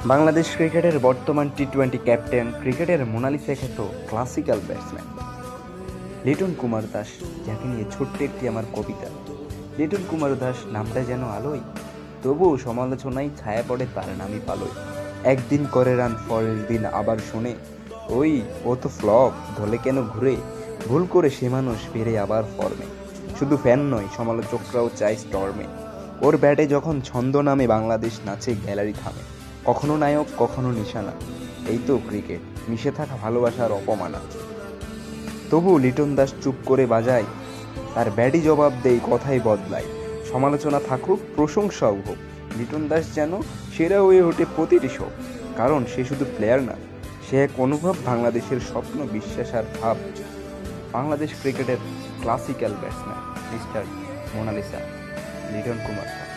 বাংলাদেশ ক্রিকেটের বর্তমান টি-20 ক্যাপ্টেন, ক্রিকেটের মোনালিসা খ্যাত ক্লাসিক্যাল ব্যাটসম্যান লিটন কুমার দাস, যাকে নিয়ে ছোট্ট একটি আমার কবিতা। লিটন কুমার দাস নামটা যেন আলোয়, তবুও সমালোচনায় ছায়া পড়ে তার নামই পালোয়। একদিন করে রান, পরের দিন আবার শোনে, ওই ও তো ফ্লপ, ধলে কেন ঘুরে, ভুল করে সে মানুষ ফিরে আবার ফর্মে। শুধু ফ্যান নয়, সমালোচকরাও চায় স্টর্মে। ওর ব্যাটে যখন ছন্দ নামে, বাংলাদেশ নাচে, গ্যালারি থামে। কখনো নায়ক, কখনো নিশানা, এই তো ক্রিকেট, মিশে থাকা ভালোবাসার অপমানা। তবু লিটন দাস চুপ করে বাজায়, তার ব্যাটই জবাব দেয়, কথাই বদলায়। সমালোচনা থাকুক, প্রশংসাও হোক, লিটন দাস যেন সেরা হয়ে ওঠে প্রতিটি শো। কারণ সে শুধু প্লেয়ার না, সে এক অনুভব, বাংলাদেশের স্বপ্ন, বিশ্বাস আর ভাব। বাংলাদেশ ক্রিকেটের classical batsman mister Monalisa Liton Kumar Das.